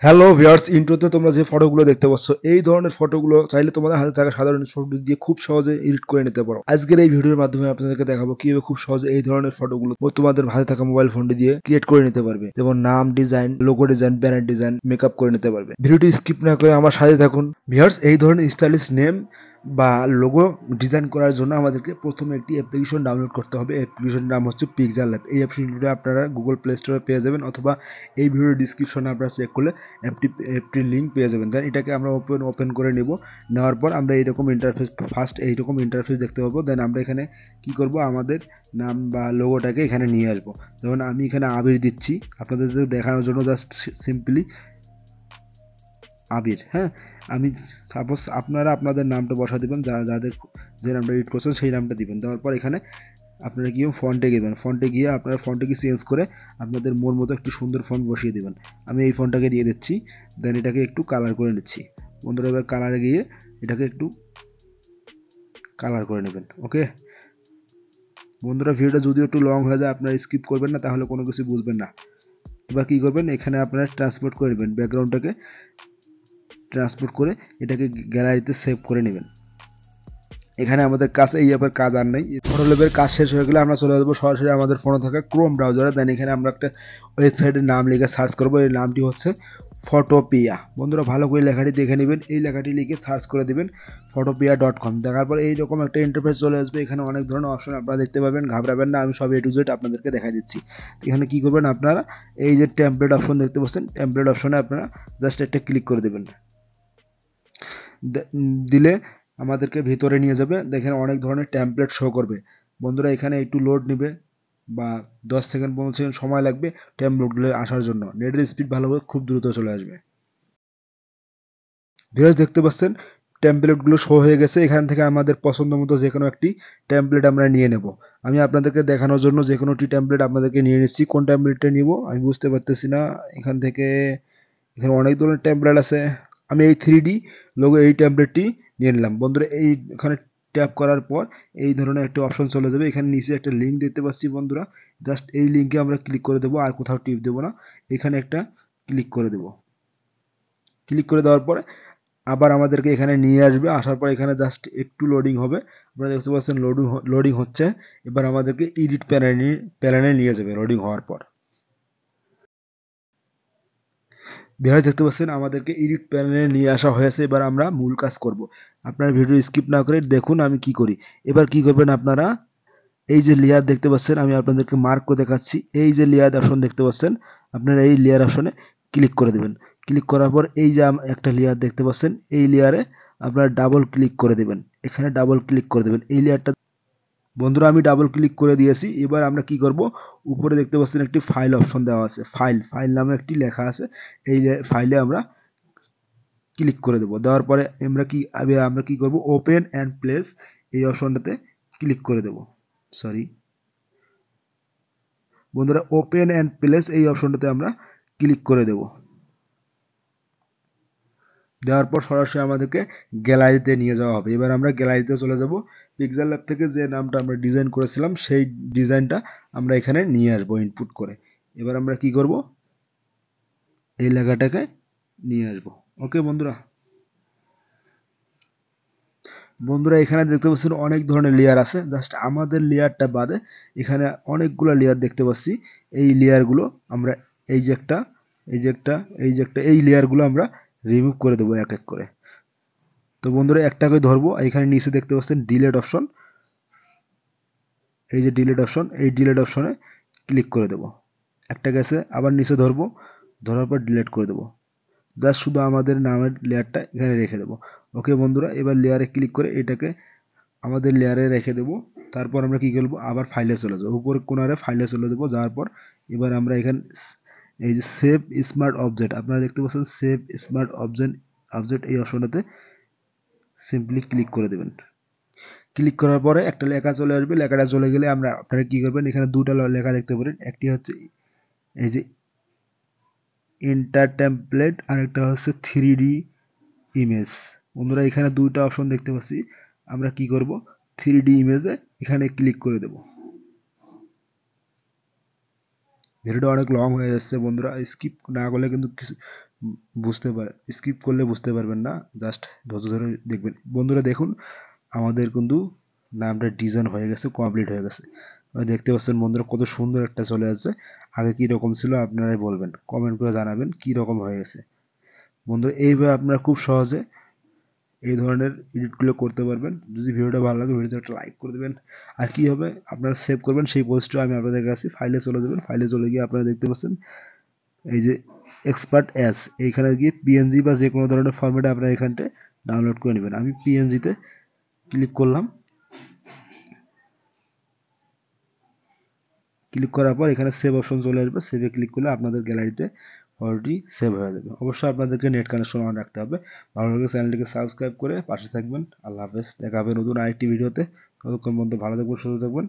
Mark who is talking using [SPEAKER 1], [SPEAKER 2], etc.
[SPEAKER 1] Hello viewers, ইন্ট্রোতে তোমরা যে ফটোগুলো দেখতে পাচ্ছ এই ধরনের ফটোগুলো চাইলে তোমাদের হাতে থাকা সাধারণ ফটো দিয়ে খুব সহজে এডিট করে নিতে পারো। আজকের এই ভিডিওর মাধ্যমে আপনাদেরকে দেখাবো কিভাবে খুব সহজে এই ধরনের ফটোগুলো তোমাদের হাতে থাকা মোবাইল ফোনটি দিয়ে ক্রিয়েট করে নিতে পারবে, যেমন নাম, design, logo design, banner design, makeup করে নিতে পারবে। ভিডিওটি স্কিপ না করে আমার সাথে থাকুন। ভিউয়ার্স, এই ধরনের স্টাইলিশ নেম বা লোগো ডিজাইন করার জন্য আমাদেরকে প্রথমে একটি অ্যাপ্লিকেশন ডাউনলোড করতে হবে। অ্যাপ্লিকেশনের নাম হচ্ছে পিক্সেল ল্যাব। এই অ্যাপ্লিকেশনটি আপনারা গুগল প্লে স্টোরে পেয়ে যাবেন, অথবা এই ভিডিওর ডিসক্রিপশনে আপনারা চেক করলে অ্যাপটির লিঙ্ক পেয়ে যাবেন। দেন এটাকে আমরা ওপেন করে নেব। নেওয়ার পর আমরা এইরকম ইন্টারফেস এইরকম ইন্টারফেস দেখতে পাবো। দেন আমরা এখানে কি করব, আমাদের নাম বা লোগোটাকে এখানে নিয়ে আসবো। যেমন আমি এখানে আবির দিচ্ছি আপনাদের দেখানোর জন্য, জাস্ট সিম্পলি আবির। হ্যাঁ, আমি সাপোজ আপনারা আপনাদের নামটা বসা দেবেন, যাদের যে নামটা এডিট করছেন সেই নামটা দিবেন। দেওয়ার পর এখানে আপনারা গিয়ে ফন্টে গেবেন। ফন্টে গিয়ে আপনারা ফন্টকে চেঞ্জ করে আপনাদের মন মতো একটু সুন্দর ফন্ট বসিয়ে দেবেন। আমি এই ফন্টটাকে দিয়ে দিচ্ছি। দেন এটাকে একটু কালার করে নিচ্ছি। বন্ধুরা, এবার কালারে গিয়ে এটাকে একটু কালার করে নেবেন। ওকে বন্ধুরা, ভিডিওটা যদিও একটু লং হয়ে যায়, আপনারা স্কিপ করবেন না, তাহলে কোনো কিছু বুঝবেন না। এবার কী করবেন, এখানে আপনারা ট্রান্সপোর্ট করে নেবেন, ব্যাকগ্রাউন্ডটাকে ট্রান্সপোর্ট করে এটাকে গ্যালারিতে সেভ করে নেবেন। এখানে আমাদের কাছে এই অ্যাপের কাজ আর নেই। ফটো ল্যাবের কাজ শেষ হয়ে গেলে আমরা চলে যাবো সরাসরি আমাদের ফোনে থাকা ক্রোম ব্রাউজারে। দেন এখানে আমরা একটা ওয়েবসাইটের নাম লিখে সার্চ করবো। এই নামটি হচ্ছে ফটোপিয়া। বন্ধুরা, ভালো করে লেখাটি দেখে নেবেন। এই লেখাটি লিখে সার্চ করে দেবেন photopia.com। দেখার পর এইরকম একটা ইন্টারফেস চলে আসবে। এখানে অনেক ধরনের অপশন আপনারা দেখতে পাবেন, ঘাবড়াবেন না, আমি সব A to Z আপনাদেরকে দেখা দিচ্ছি। এখানে কি করবেন, আপনারা এই যে টেমপ্লেট অপশন দেখতে পাচ্ছেন, টেমপ্লেট অপশনে আপনারা জাস্ট একটা ক্লিক করে দেবেন। দিলে আমাদেরকে ভিতরে নিয়ে যাবে। দেখেন অনেক ধরনের টেমপ্লেট শো করবে। বন্ধুরা, এখানে একটু লোড নেবে বা 10 সেকেন্ড 15 সেকেন্ড সময় লাগবে টেমপ্লেটগুলো আসার জন্য। নেটের স্পিড ভালো হবে, খুব দ্রুত চলে আসবে। ভিউয়ার্স, দেখতে পাচ্ছেন টেমপ্লেটগুলো শো হয়ে গেছে। এখান থেকে আমাদের পছন্দ মতো যে কোনো একটি টেমপ্লেট আমরা নিয়ে নেব। আমি আপনাদেরকে দেখানোর জন্য যে কোনো একটি টেমপ্লেট আপনাদেরকে নিয়ে নিচ্ছি। কোন টেমপ্লেটটা নিব আমি বুঝতে পারতেছি না। এখান থেকে এখানে অনেক ধরনের টেমপ্লেট আছে। আমি এই 3D লোগো এই টেমপ্লেটটি নিয়ে নিলাম। বন্ধুরা, এখানে ট্যাপ করার পর এই ধরনের একটা অপশন চলে যাবে। এখানে নিচে একটা লিঙ্ক দেখতে পাচ্ছি বন্ধুরা, জাস্ট এই লিঙ্কে আমরা ক্লিক করে দেবো, আর কোথাও টিপ দেবো না। এখানে একটা ক্লিক করে দেবো। ক্লিক করে দেওয়ার পরে আবার আমাদেরকে এখানে নিয়ে আসবে। আসার পর এখানে জাস্ট একটু লোডিং হবে। আপনারা দেখতে পাচ্ছেন লোডিং হচ্ছে। এবার আমাদেরকে এডিট প্যানেলে নিয়ে যাবে লোডিং হওয়ার পর। ভিউয়ার্স, দেখতে পাচ্ছেন আমাদেরকে এডিট প্যানেলে নিয়ে আসা হয়েছে। এবার আমরা মূল কাজ করব। আপনারা ভিডিও স্কিপ না করে দেখুন আমি কি করি। এবার কি করবেন, আপনারা এই যে লেয়ার দেখতে পাচ্ছেন, আমি আপনাদেরকে মার্ক করে দেখাচ্ছি। এই যে লেয়ার অপশন দেখতে পাচ্ছেন, আপনারা এই লেয়ার অপশনে ক্লিক করে দেবেন। ক্লিক করার পর এই যে একটা লেয়ার দেখতে পাচ্ছেন, এই লেয়ারে আপনারা ডাবল ক্লিক করে দেবেন। এখানে ডাবল ক্লিক করে দেবেন এই লেয়ারটা। বন্ধুরা, আমি ডাবল ক্লিক করে দিয়েছি। এবার আমরা কি করব, উপরে দেখতে পাচ্ছেন একটি ফাইল অপশন দেওয়া আছে। ফাইল নামে একটি লেখা আছে। এই ফাইলে আমরা ক্লিক করে দেবো। দেওয়ার পরে আমরা কি করব, ওপেন অ্যান্ড প্লেস এই অপশনটাতে ক্লিক করে দেব। সরি বন্ধুরা, ওপেন অ্যান্ড প্লেস এই অপশনটাতে আমরা ক্লিক করে দেব। দেওয়ার পর সরাসরি আমাদেরকে গ্যালারিতে নিয়ে যাওয়া হবে। এবার আমরা গ্যালারিতে চলে যাব। পিক্সেল ল্যাব থেকে যে নামটা আমরা ডিজাইন করেছিলাম সেই ডিজাইনটা আমরা এখানে নিয়ে আসবো ইনপুট করে। এবার আমরা কি করব, এই লেখাটাকে নিয়ে আসবো। ওকে বন্ধুরা, এখানে দেখতে পাচ্ছেন অনেক ধরনের লেয়ার আছে। জাস্ট আমাদের লেয়ারটা বাদে এখানে অনেকগুলো লেয়ার দেখতে পাচ্ছি। এই লেয়ারগুলো আমরা এই যে একটা এই যে একটা এই যে একটা এই লেয়ারগুলো আমরা রিমুভ করে দেবো এক এক করে। তো বন্ধুরা, একটা করে ধরবো। এখানে নিচে দেখতে পাচ্ছেন ডিলেট অপশন। এই যে ডিলেট অপশন, এই ডিলেট অপশনে ক্লিক করে দেবো। একটা গেছে, আবার নিচে ধরবো, ধরার পর ডিলেট করে দেবো। জাস্ট শুধু আমাদের নামের লেয়ারটা এখানে রেখে দেবো। ওকে বন্ধুরা, এবার লেয়ারে ক্লিক করে এটাকে আমাদের লেয়ারে রেখে দেবো। তারপর আমরা কি করবো, আবার ফাইলে চলে যাবো। উপরের কোণারে ফাইলে চলে যাবো। যাওয়ার পর এবার আমরা এখানে এই যে সেভ স্মার্ট অবজেক্ট আপনারা দেখতে পাচ্ছেন, সেভ স্মার্ট অবজেক্ট এই অপশনটাতে সিম্পলি ক্লিক করে দেবেন। ক্লিক করার পরে একটা লেখা চলে আসবে। লেখাটা চলে গেলে আপনারা কি করবেন, এখানে দুটো লেখা দেখতে পারেন। একটি হচ্ছে এই যে ইন্টার টেমপ্লেট, আর একটা হচ্ছে 3D ইমেজ। বন্ধুরা, এখানে দুইটা অপশন দেখতে পাচ্ছি। আমরা কি করব, 3D ইমেজে এখানে ক্লিক করে দেব। ভিডিওটা অনেক লং হয়ে যাচ্ছে বন্ধুরা, স্কিপ না করলে কিন্তু বুঝতে পার স্কিপ করলে বুঝতে পারবেন না, জাস্ট ধৈর্য ধরে দেখবেন। বন্ধুরা দেখুন আমাদের কিন্তু নামটা ডিজাইন হয়ে গেছে, কমপ্লিট হয়ে গেছে। দেখতে পাচ্ছেন বন্ধুরা কত সুন্দর একটা চলে আসছে। আগে কি রকম ছিল আপনারাই বলবেন, কমেন্ট করে জানাবেন কি রকম হয়ে গেছে। বন্ধুরা এইভাবে আপনারা খুব সহজে এই ধরনের এডিটগুলো করতে পারবেন। যদি ভিডিওটা ভালো লাগে ভিডিওতে একটা লাইক করে দেবেন। আর কি হবে আপনারা সেভ করবেন সেই পোস্টটা আমি আপনাদের কাছে ফাইলে চলে যাবেন। ফাইলে চলে গিয়ে আপনারা দেখতে পাচ্ছেন এই যে এক্সপার্ট অ্যাস, এইখানে গিয়ে পিএনজি বা যে কোনো ধরনের ফরম্যাটে আপনারা এখানটায় ডাউনলোড করে নেবেন। আমি পিএনজিতে ক্লিক করলাম। ক্লিক করার পর এখানে সেভ অপশন চলে আসবে। সেভে ক্লিক করলে আপনাদের গ্যালারিতে অলরেডি সেভ হয়ে যাবে। অবশ্যই আপনাদেরকে নেট কানেকশন অন রাখতে হবে। ভালো লাগলে চ্যানেলটিকে সাবস্ক্রাইব করে পাশে থাকবেন। আল্লাহ হাফেজ, দেখা হবে নতুন আরেকটি ভিডিওতে। ততক্ষণ পর্যন্ত ভালো থাকবেন, সুস্থ থাকবেন।